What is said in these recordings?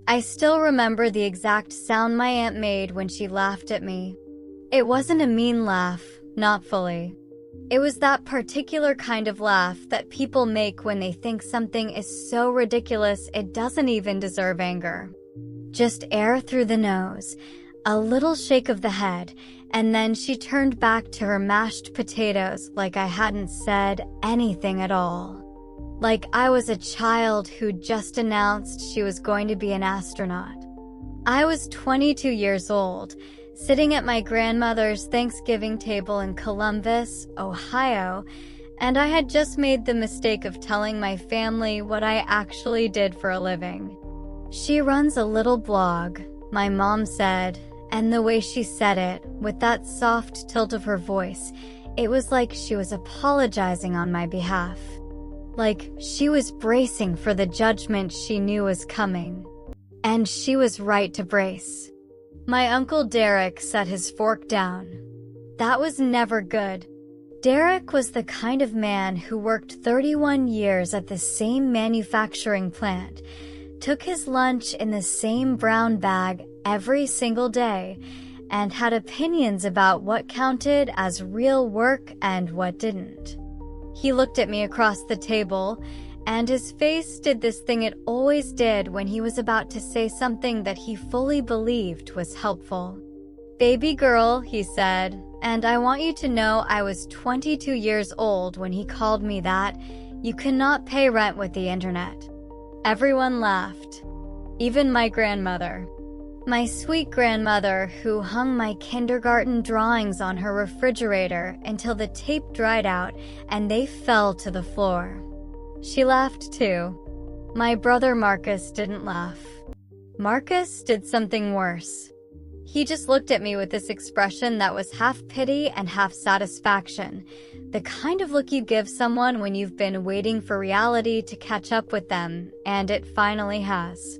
I still remember the exact sound my aunt made when she laughed at me. It wasn't a mean laugh, not fully. It was that particular kind of laugh that people make when they think something is so ridiculous it doesn't even deserve anger. Just air through the nose, a little shake of the head, and then she turned back to her mashed potatoes like I hadn't said anything at all. Like I was a child who just announced she was going to be an astronaut. I was 22 years old, sitting at my grandmother's Thanksgiving table in Columbus, Ohio, and I had just made the mistake of telling my family what I actually did for a living. She runs a little blog, my mom said, and the way she said it, with that soft tilt of her voice, it was like she was apologizing on my behalf. Like she was bracing for the judgment she knew was coming. And she was right to brace. My Uncle Derek set his fork down. That was never good. Derek was the kind of man who worked 31 years at the same manufacturing plant, took his lunch in the same brown bag every single day, and had opinions about what counted as real work and what didn't. He looked at me across the table, and his face did this thing it always did when he was about to say something that he fully believed was helpful. "Baby girl," he said, and I want you to know I was 22 years old when he called me that. "You cannot pay rent with the internet." Everyone laughed. Even my grandmother. My sweet grandmother who hung my kindergarten drawings on her refrigerator until the tape dried out and they fell to the floor. She laughed too. My brother Marcus didn't laugh. Marcus did something worse. He just looked at me with this expression that was half pity and half satisfaction, the kind of look you give someone when you've been waiting for reality to catch up with them, and it finally has.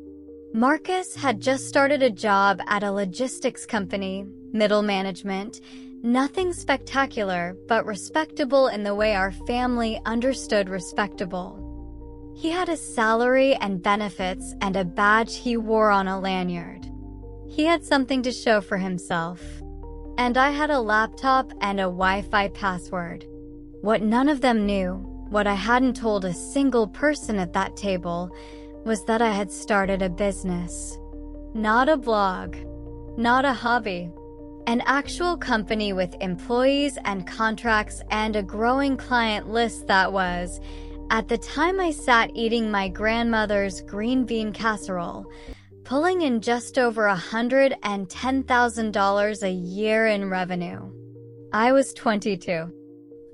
Marcus had just started a job at a logistics company, middle management, nothing spectacular, but respectable in the way our family understood respectable. He had a salary and benefits and a badge he wore on a lanyard. He had something to show for himself. And I had a laptop and a Wi-Fi password. What none of them knew, what I hadn't told a single person at that table, was that I had started a business. Not a blog, not a hobby. An actual company with employees and contracts and a growing client list that was, at the time I sat eating my grandmother's green bean casserole, pulling in just over $110,000 a year in revenue. I was 22.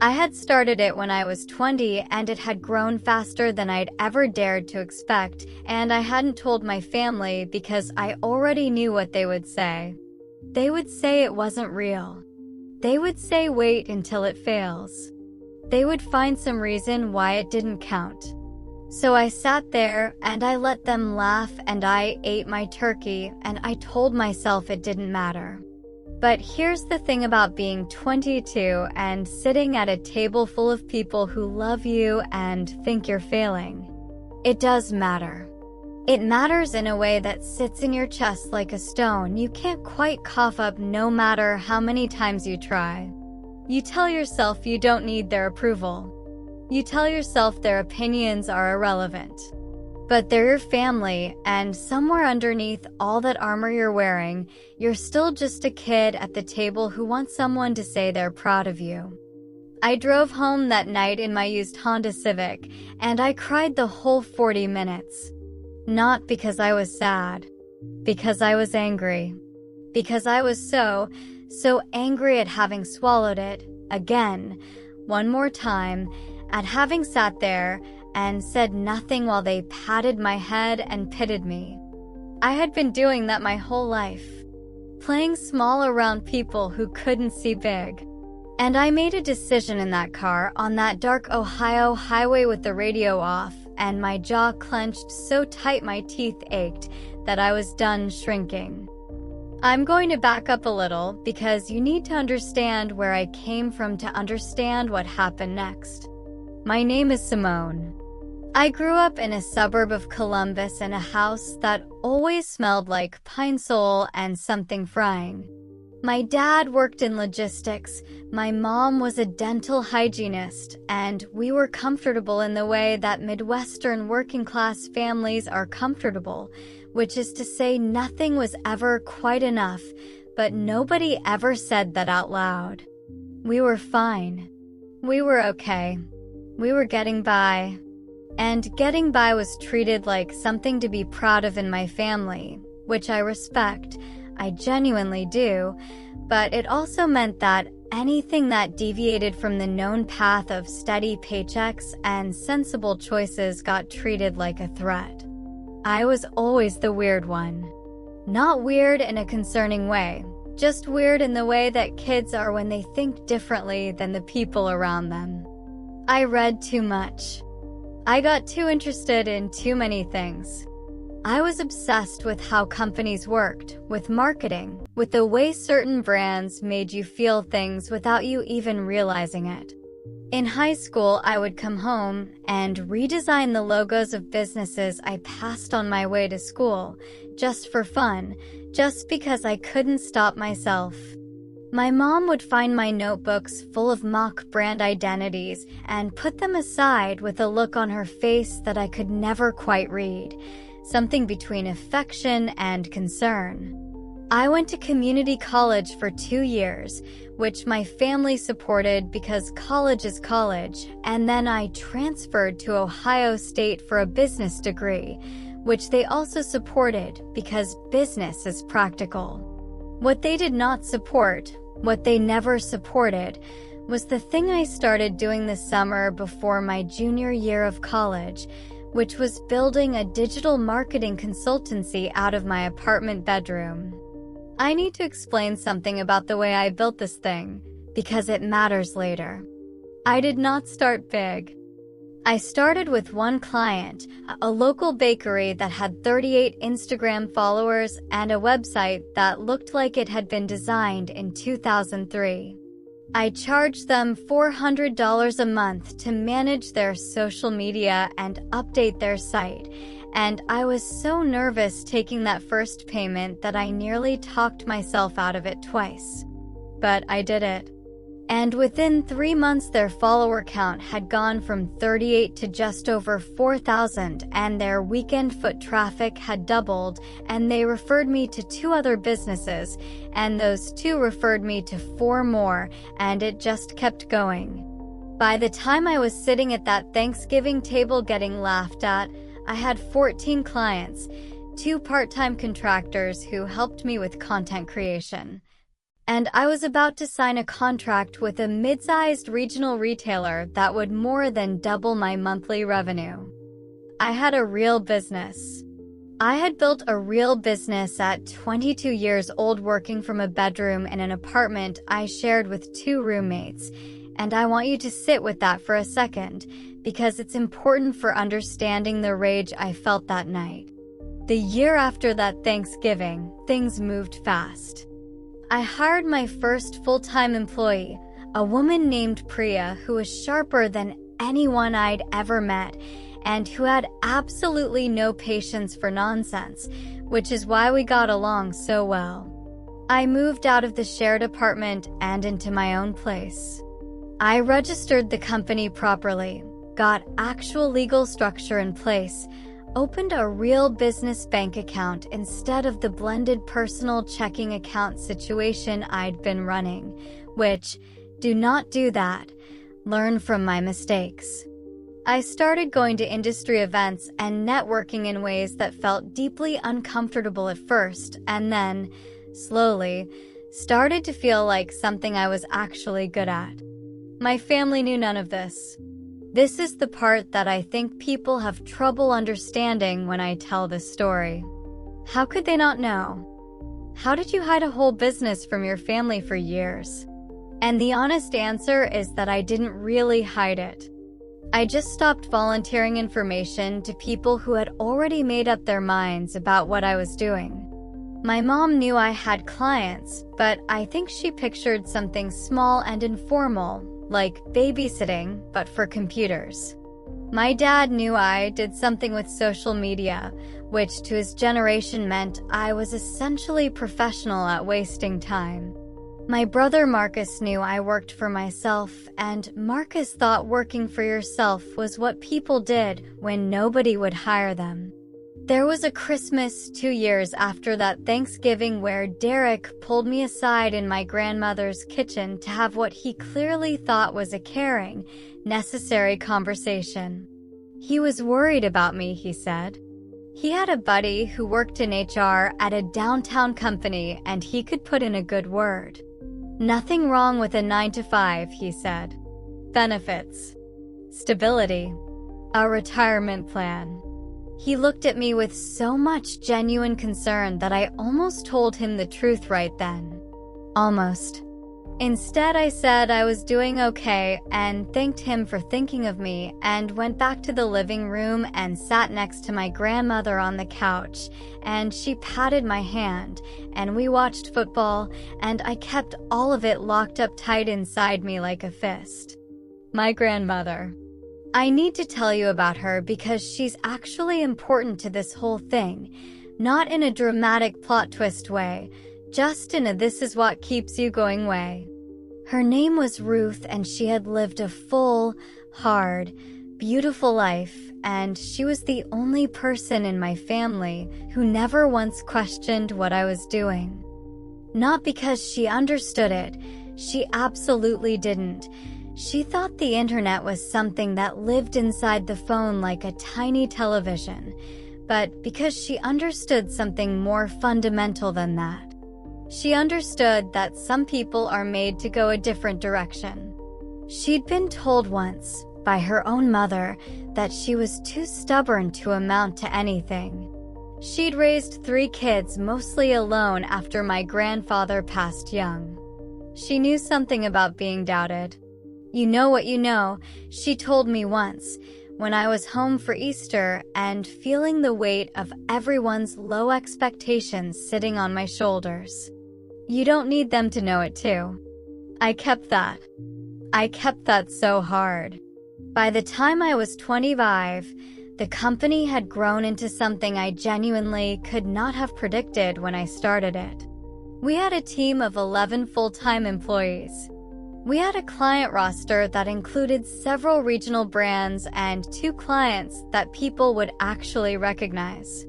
I had started it when I was 20 and it had grown faster than I'd ever dared to expect, and I hadn't told my family because I already knew what they would say. They would say it wasn't real. They would say wait until it fails. They would find some reason why it didn't count. So I sat there and I let them laugh and I ate my turkey and I told myself it didn't matter. But here's the thing about being 22 and sitting at a table full of people who love you and think you're failing. It does matter. It matters in a way that sits in your chest like a stone you can't quite cough up no matter how many times you try. You tell yourself you don't need their approval. You tell yourself their opinions are irrelevant. But they're your family, and somewhere underneath all that armor you're wearing, you're still just a kid at the table who wants someone to say they're proud of you. I drove home that night in my used Honda Civic, and I cried the whole 40 minutes. Not because I was sad. Because I was angry. Because I was so angry at having swallowed it, again, one more time, at having sat there and said nothing while they patted my head and pitied me. I had been doing that my whole life. Playing small around people who couldn't see big. And I made a decision in that car on that dark Ohio highway with the radio off, and my jaw clenched so tight my teeth ached that I was done shrinking. I'm going to back up a little because you need to understand where I came from to understand what happened next. My name is Simone. I grew up in a suburb of Columbus in a house that always smelled like pine sol and something frying. My dad worked in logistics, my mom was a dental hygienist, and we were comfortable in the way that Midwestern working-class families are comfortable, which is to say nothing was ever quite enough, but nobody ever said that out loud. We were fine. We were okay. We were getting by. And getting by was treated like something to be proud of in my family, which I respect. I genuinely do, but it also meant that anything that deviated from the known path of steady paychecks and sensible choices got treated like a threat. I was always the weird one. Not weird in a concerning way, just weird in the way that kids are when they think differently than the people around them. I read too much. I got too interested in too many things. I was obsessed with how companies worked, with marketing, with the way certain brands made you feel things without you even realizing it. In high school, I would come home and redesign the logos of businesses I passed on my way to school, just for fun, just because I couldn't stop myself. My mom would find my notebooks full of mock brand identities and put them aside with a look on her face that I could never quite read, something between affection and concern. I went to community college for 2 years, which my family supported because college is college, and then I transferred to Ohio State for a business degree, which they also supported because business is practical. What they did not support, what they never supported, was the thing I started doing this summer before my junior year of college, which was building a digital marketing consultancy out of my apartment bedroom. I need to explain something about the way I built this thing, because it matters later. I did not start big. I started with one client, a local bakery that had 38 Instagram followers and a website that looked like it had been designed in 2003. I charged them $400 a month to manage their social media and update their site, and I was so nervous taking that first payment that I nearly talked myself out of it twice. But I did it. And within 3 months, their follower count had gone from 38 to just over 4,000, and their weekend foot traffic had doubled, and they referred me to 2 other businesses, and those 2 referred me to 4 more, and it just kept going. By the time I was sitting at that Thanksgiving table getting laughed at, I had 14 clients, 2 part-time contractors who helped me with content creation. And I was about to sign a contract with a mid-sized regional retailer that would more than double my monthly revenue. I had a real business. I had built a real business at 22 years old, working from a bedroom in an apartment I shared with 2 roommates. And I want you to sit with that for a second, because it's important for understanding the rage I felt that night. The year after that Thanksgiving, things moved fast. I hired my first full-time employee, a woman named Priya who was sharper than anyone I'd ever met and who had absolutely no patience for nonsense, which is why we got along so well. I moved out of the shared apartment and into my own place. I registered the company properly, got actual legal structure in place, opened a real business bank account instead of the blended personal checking account situation I'd been running, which, do not do that, learn from my mistakes. I started going to industry events and networking in ways that felt deeply uncomfortable at first, and then, slowly, started to feel like something I was actually good at. My family knew none of this. This is the part that I think people have trouble understanding when I tell this story. How could they not know? How did you hide a whole business from your family for years? And the honest answer is that I didn't really hide it. I just stopped volunteering information to people who had already made up their minds about what I was doing. My mom knew I had clients, but I think she pictured something small and informal, like babysitting, but for computers. My dad knew I did something with social media, which to his generation meant I was essentially professional at wasting time. My brother Marcus knew I worked for myself, and Marcus thought working for yourself was what people did when nobody would hire them. There was a Christmas 2 years after that Thanksgiving where Derek pulled me aside in my grandmother's kitchen to have what he clearly thought was a caring, necessary conversation. He was worried about me, he said. He had a buddy who worked in HR at a downtown company and he could put in a good word. Nothing wrong with a 9-to-5, he said. Benefits. Stability. A retirement plan. He looked at me with so much genuine concern that I almost told him the truth right then. Almost. Instead, I said I was doing okay and thanked him for thinking of me and went back to the living room and sat next to my grandmother on the couch, and she patted my hand and we watched football, and I kept all of it locked up tight inside me like a fist. My grandmother. I need to tell you about her because she's actually important to this whole thing, not in a dramatic plot twist way, just in a this is what keeps you going way. Her name was Ruth, and she had lived a full, hard, beautiful life, and she was the only person in my family who never once questioned what I was doing. Not because she understood it, she absolutely didn't. She thought the internet was something that lived inside the phone like a tiny television, but because she understood something more fundamental than that. She understood that some people are made to go a different direction. She'd been told once, by her own mother, that she was too stubborn to amount to anything. She'd raised 3 kids mostly alone after my grandfather passed young. She knew something about being doubted. You know what you know, she told me once, when I was home for Easter and feeling the weight of everyone's low expectations sitting on my shoulders. You don't need them to know it too. I kept that so hard. By the time I was 25, the company had grown into something I genuinely could not have predicted when I started it. We had a team of 11 full-time employees. We had a client roster that included several regional brands and 2 clients that people would actually recognize.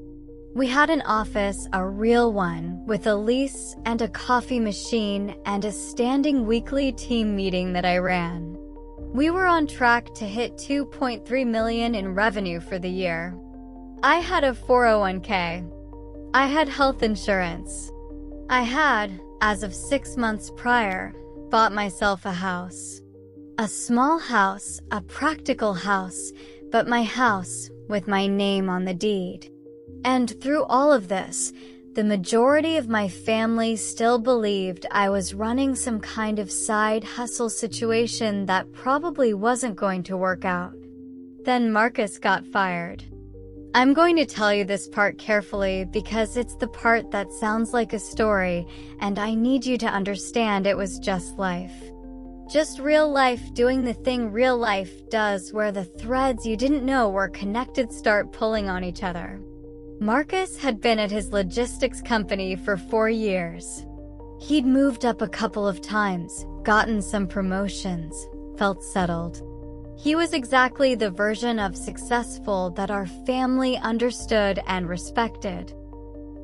We had an office, a real one, with a lease and a coffee machine and a standing weekly team meeting that I ran. We were on track to hit $2.3 million in revenue for the year. I had a 401k. I had health insurance. I had, as of 6 months prior, bought myself a house. A small house, a practical house, but my house with my name on the deed. And through all of this, the majority of my family still believed I was running some kind of side hustle situation that probably wasn't going to work out. Then Marcus got fired. I'm going to tell you this part carefully because it's the part that sounds like a story, and I need you to understand it was just life. Just real life doing the thing real life does, where the threads you didn't know were connected start pulling on each other. Marcus had been at his logistics company for 4 years. He'd moved up a couple of times, gotten some promotions, felt settled. He was exactly the version of successful that our family understood and respected.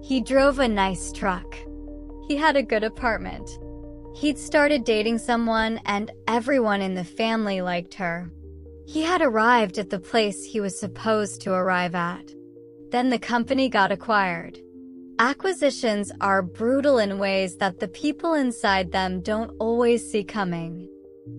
He drove a nice truck. He had a good apartment. He'd started dating someone and everyone in the family liked her. He had arrived at the place he was supposed to arrive at. Then the company got acquired. Acquisitions are brutal in ways that the people inside them don't always see coming.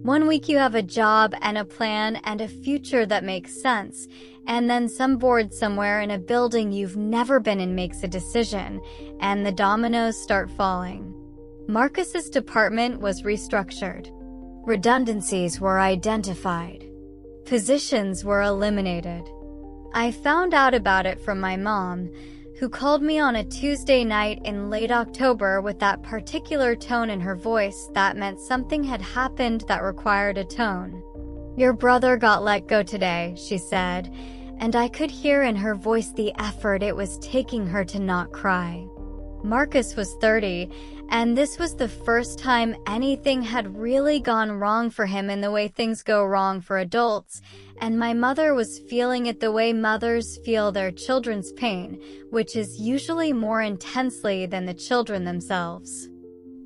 1 week you have a job and a plan and a future that makes sense, and then some board somewhere in a building you've never been in makes a decision, and the dominoes start falling. Marcus's department was restructured. Redundancies were identified. Positions were eliminated. I found out about it from my mom, who called me on a Tuesday night in late October with that particular tone in her voice that meant something had happened that required a tone. "Your brother got let go today," she said, and I could hear in her voice the effort it was taking her to not cry. Marcus was 30, and this was the first time anything had really gone wrong for him in the way things go wrong for adults, and my mother was feeling it the way mothers feel their children's pain, which is usually more intensely than the children themselves.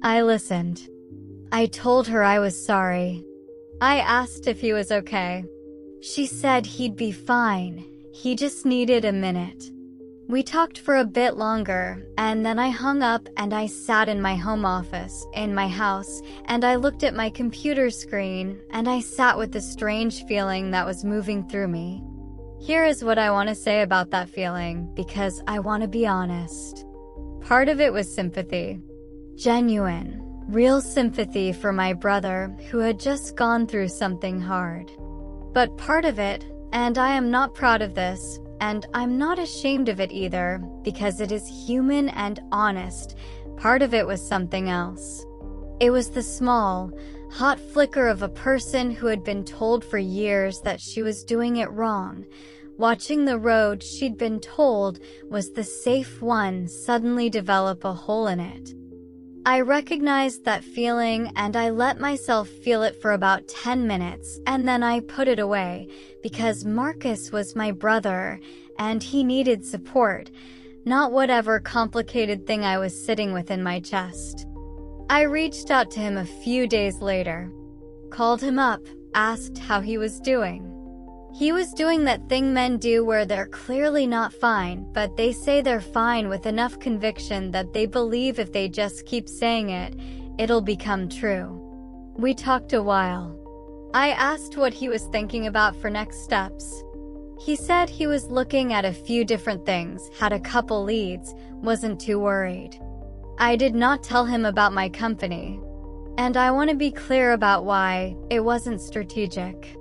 I listened. I told her I was sorry. I asked if he was okay. She said he'd be fine. He just needed a minute. We talked for a bit longer, and then I hung up and I sat in my home office, in my house, and I looked at my computer screen, and I sat with the strange feeling that was moving through me. Here is what I want to say about that feeling, because I want to be honest. Part of it was sympathy. Genuine, real sympathy for my brother who had just gone through something hard. But part of it, and I am not proud of this, and I'm not ashamed of it either, because it is human and honest, part of it was something else. It was the small, hot flicker of a person who had been told for years that she was doing it wrong. Watching the road she'd been told was the safe one suddenly develop a hole in it. I recognized that feeling and I let myself feel it for about 10 minutes, and then I put it away, because Marcus was my brother and he needed support, not whatever complicated thing I was sitting with in my chest. I reached out to him a few days later, called him up, asked how he was doing. He was doing that thing men do where they're clearly not fine, but they say they're fine with enough conviction that they believe if they just keep saying it, it'll become true. We talked a while. I asked what he was thinking about for next steps. He said he was looking at a few different things, had a couple leads, wasn't too worried. I did not tell him about my company. And I want to be clear about why. It wasn't strategic.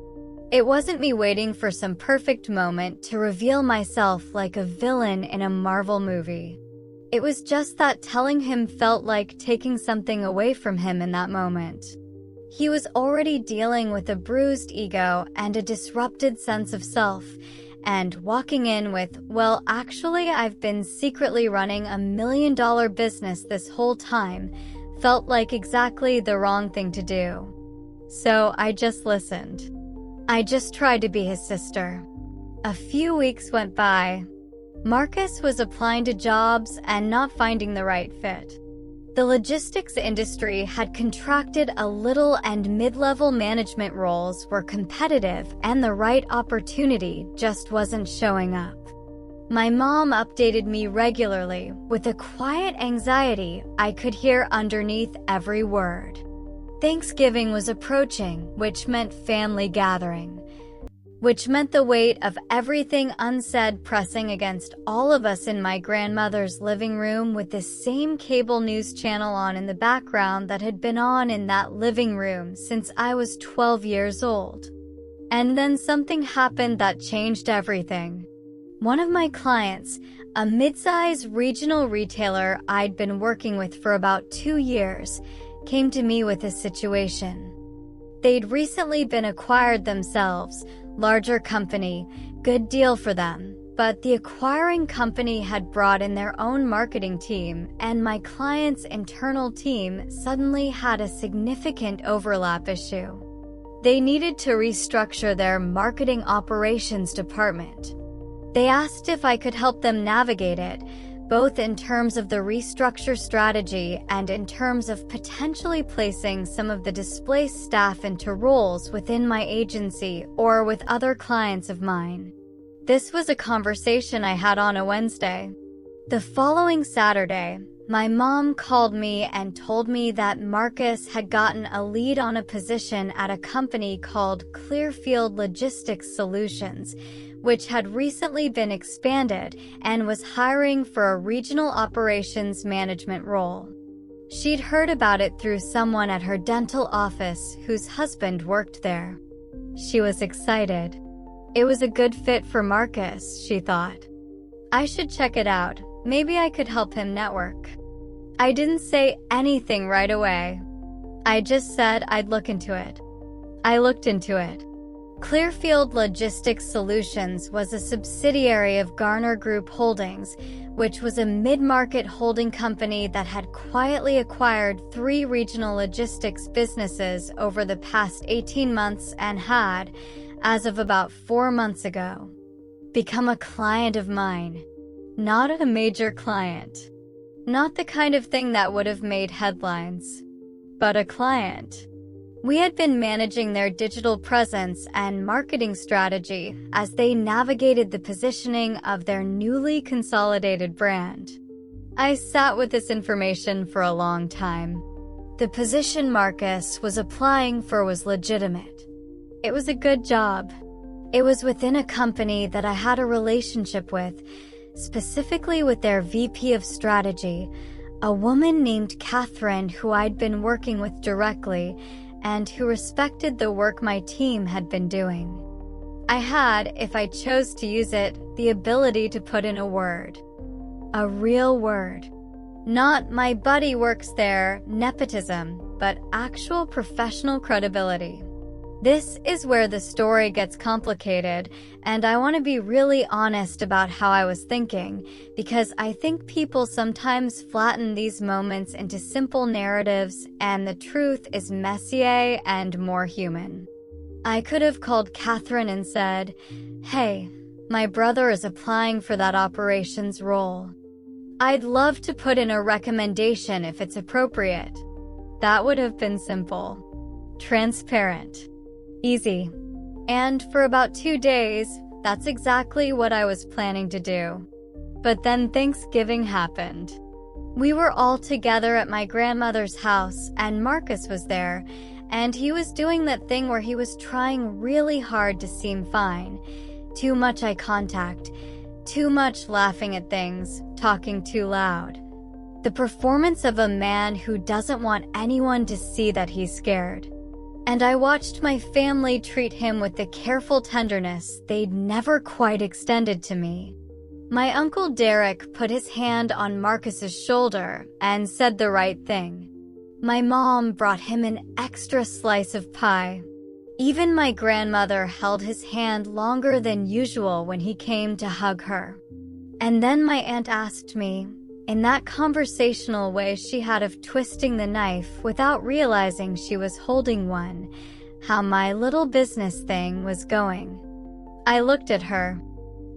It wasn't me waiting for some perfect moment to reveal myself like a villain in a Marvel movie. It was just that telling him felt like taking something away from him in that moment. He was already dealing with a bruised ego and a disrupted sense of self, and walking in with, well, actually, I've been secretly running $1 million business this whole time, felt like exactly the wrong thing to do. So I just listened. I just tried to be his sister. A few weeks went by. Marcus was applying to jobs and not finding the right fit. The logistics industry had contracted a little, and mid-level management roles were competitive, and the right opportunity just wasn't showing up. My mom updated me regularly with a quiet anxiety I could hear underneath every word. Thanksgiving was approaching, which meant family gathering, which meant the weight of everything unsaid pressing against all of us in my grandmother's living room, with the same cable news channel on in the background that had been on in that living room since I was 12 years old. And then something happened that changed everything. One of my clients, a mid-size regional retailer I'd been working with for about 2 years, came to me with a situation. They'd recently been acquired themselves, larger company, good deal for them, but the acquiring company had brought in their own marketing team, and my client's internal team suddenly had a significant overlap issue. They needed to restructure their marketing operations department. They asked if I could help them navigate it, both in terms of the restructure strategy and in terms of potentially placing some of the displaced staff into roles within my agency or with other clients of mine. This was a conversation I had on a Wednesday. The following Saturday, my mom called me and told me that Marcus had gotten a lead on a position at a company called Clearfield Logistics Solutions, which had recently been expanded and was hiring for a regional operations management role. She'd heard about it through someone at her dental office whose husband worked there. She was excited. It was a good fit for Marcus, she thought. I should check it out. Maybe I could help him network. I didn't say anything right away. I just said I'd look into it. I looked into it. Clearfield Logistics Solutions was a subsidiary of Garner Group Holdings, which was a mid-market holding company that had quietly acquired 3 regional logistics businesses over the past 18 months and had, as of about 4 months ago, become a client of mine. Not a major client. Not the kind of thing that would have made headlines, but a client. We had been managing their digital presence and marketing strategy as they navigated the positioning of their newly consolidated brand. I sat with this information for a long time. The position Marcus was applying for was legitimate. It was a good job. It was within a company that I had a relationship with, specifically with their VP of strategy, a woman named Catherine who I'd been working with directly and who respected the work my team had been doing. I had, if I chose to use it, the ability to put in a word. A real word. Not "my buddy works there" nepotism, but actual professional credibility. This is where the story gets complicated, and I want to be really honest about how I was thinking, because I think people sometimes flatten these moments into simple narratives, and the truth is messier and more human. I could have called Catherine and said, "Hey, my brother is applying for that operations role. I'd love to put in a recommendation if it's appropriate." That would have been simple. Transparent. Easy. And for about 2 days, that's exactly what I was planning to do. But then Thanksgiving happened. We were all together at my grandmother's house, and Marcus was there, and he was doing that thing where he was trying really hard to seem fine. Too much eye contact, too much laughing at things, talking too loud. The performance of a man who doesn't want anyone to see that he's scared. And I watched my family treat him with the careful tenderness they'd never quite extended to me. My Uncle Derek put his hand on Marcus's shoulder and said the right thing. My mom brought him an extra slice of pie. Even my grandmother held his hand longer than usual when he came to hug her. And then my aunt asked me, in that conversational way she had of twisting the knife without realizing she was holding one, how my little business thing was going. I looked at her.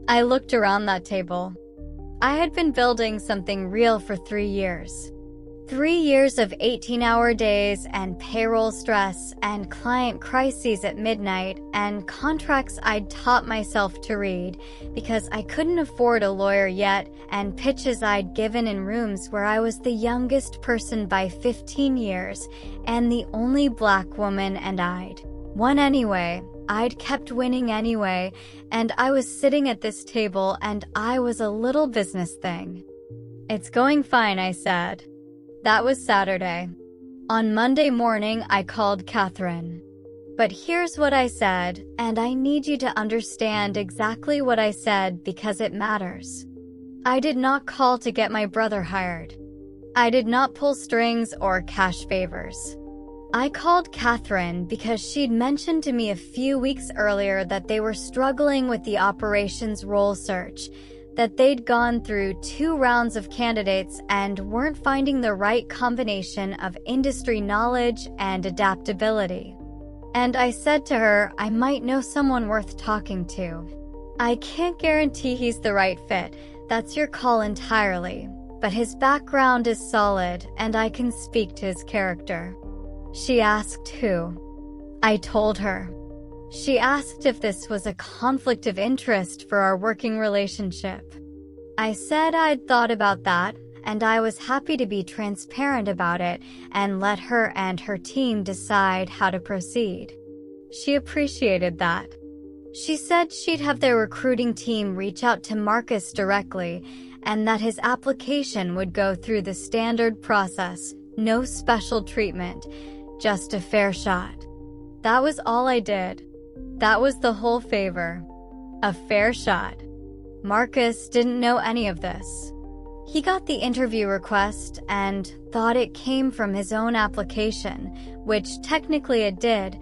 I looked around that table. I had been building something real for 3 years. 3 years of 18-hour days and payroll stress and client crises at midnight and contracts I'd taught myself to read because I couldn't afford a lawyer yet, and pitches I'd given in rooms where I was the youngest person by 15 years and the only Black woman, and I'd won anyway. I'd kept winning anyway, and I was sitting at this table and I was a little business thing. "It's going fine," I said. That was Saturday. On Monday morning, I called Catherine. But here's what I said, and I need you to understand exactly what I said because it matters. I did not call to get my brother hired. I did not pull strings or cash favors. I called Catherine because she'd mentioned to me a few weeks earlier that they were struggling with the operations role search, that they'd gone through 2 rounds of candidates and weren't finding the right combination of industry knowledge and adaptability. And I said to her I might know someone worth talking to. I can't guarantee he's the right fit, that's your call entirely, but his background is solid and I can speak to his character. She asked who. I told her. She asked if this was a conflict of interest for our working relationship. I said I'd thought about that, and I was happy to be transparent about it and let her and her team decide how to proceed. She appreciated that. She said she'd have their recruiting team reach out to Marcus directly, and that his application would go through the standard process, no special treatment, just a fair shot. That was all I did. That was the whole favor. A fair shot. Marcus didn't know any of this. He got the interview request and thought it came from his own application, which technically it did.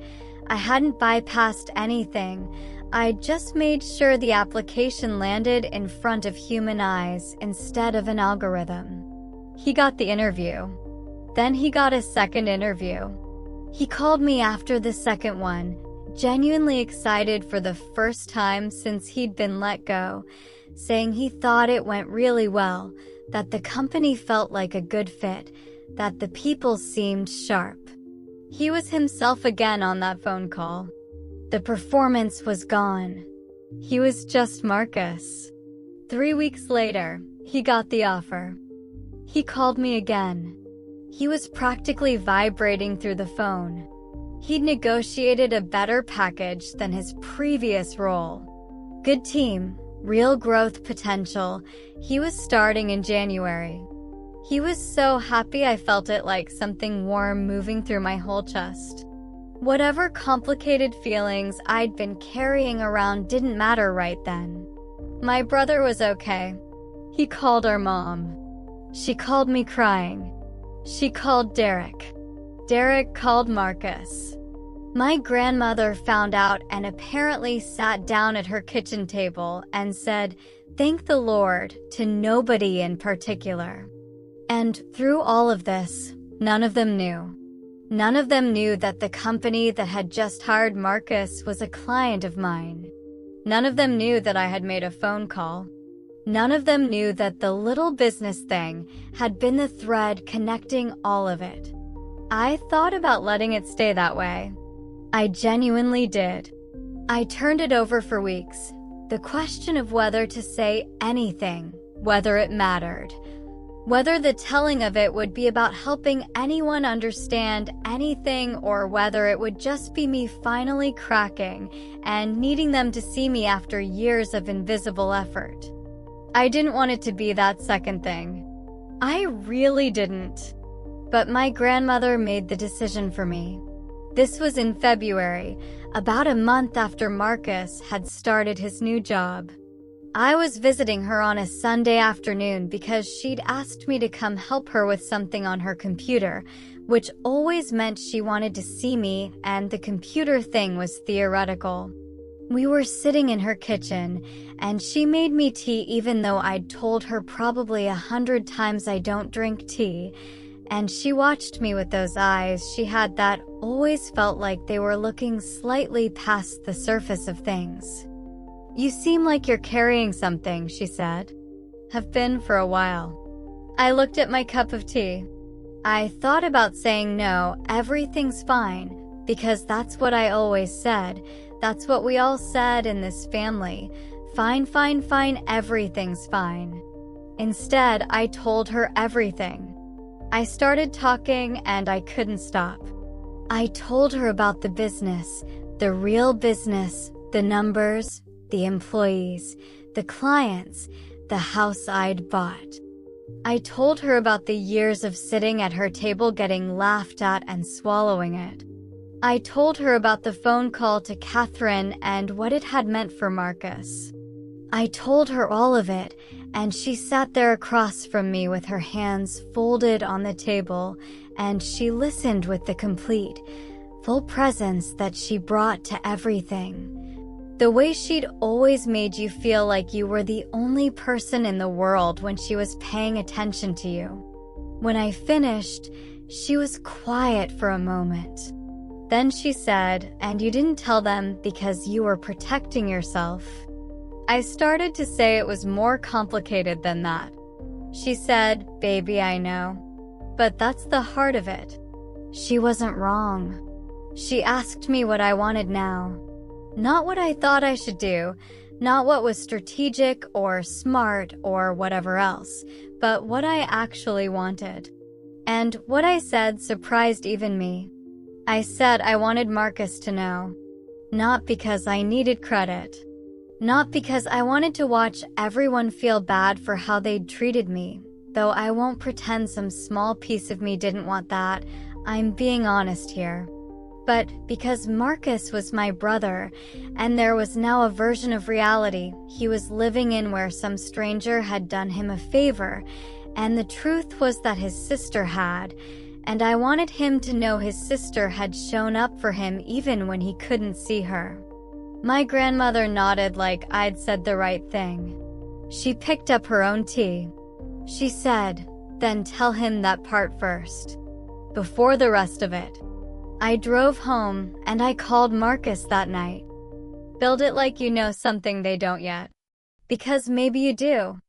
I hadn't bypassed anything. I just made sure the application landed in front of human eyes instead of an algorithm. He got the interview. Then he got a second interview. He called me after the second one, genuinely excited for the first time since he'd been let go, saying he thought it went really well, that the company felt like a good fit, that the people seemed sharp. He was himself again on that phone call. The performance was gone. He was just Marcus. 3 weeks later, he got the offer. He called me again. He was practically vibrating through the phone. He'd negotiated a better package than his previous role. Good team, real growth potential. He was starting in January. He was so happy I felt it like something warm moving through my whole chest. Whatever complicated feelings I'd been carrying around didn't matter right then. My brother was okay. He called our mom. She called me crying. She called Derek. Derek called Marcus. My grandmother found out and apparently sat down at her kitchen table and said, "Thank the Lord," to nobody in particular. And through all of this, none of them knew. None of them knew that the company that had just hired Marcus was a client of mine. None of them knew that I had made a phone call. None of them knew that the little business thing had been the thread connecting all of it. I thought about letting it stay that way. I genuinely did. I turned it over for weeks. The question of whether to say anything, whether it mattered, whether the telling of it would be about helping anyone understand anything, or whether it would just be me finally cracking and needing them to see me after years of invisible effort. I didn't want it to be that second thing. I really didn't. But my grandmother made the decision for me. This was in February, about a month after Marcus had started his new job. I was visiting her on a Sunday afternoon because she'd asked me to come help her with something on her computer, which always meant she wanted to see me, and the computer thing was theoretical. We were sitting in her kitchen, and she made me tea even though I'd told her probably 100 times I don't drink tea, and she watched me with those eyes she had that always felt like they were looking slightly past the surface of things. "You seem like you're carrying something," she said. "Have been for a while." I looked at my cup of tea. I thought about saying no, everything's fine, because that's what I always said. That's what we all said in this family. Fine, fine, fine, everything's fine. Instead, I told her everything. I started talking and I couldn't stop. I told her about the business, the real business, the numbers, the employees, the clients, the house I'd bought. I told her about the years of sitting at her table getting laughed at and swallowing it. I told her about the phone call to Catherine and what it had meant for Marcus. I told her all of it, and she sat there across from me with her hands folded on the table, and she listened with the complete, full presence that she brought to everything. The way she'd always made you feel like you were the only person in the world when she was paying attention to you. When I finished, she was quiet for a moment. Then she said, "And you didn't tell them because you were protecting yourself." I started to say it was more complicated than that. She said, "Baby, I know. But that's the heart of it." She wasn't wrong. She asked me what I wanted now. Not what I thought I should do, not what was strategic or smart or whatever else, but what I actually wanted. And what I said surprised even me. I said I wanted Marcus to know. Not because I needed credit. Not because I wanted to watch everyone feel bad for how they'd treated me, though I won't pretend some small piece of me didn't want that. I'm being honest here. But because Marcus was my brother, and there was now a version of reality he was living in where some stranger had done him a favor, and the truth was that his sister had, And I wanted him to know his sister had shown up for him even when he couldn't see her. My grandmother nodded like I'd said the right thing. She picked up her own tea. She said, "Then tell him that part first, before the rest of it." I drove home, and I called Marcus that night. Build it like you know something they don't yet. Because maybe you do.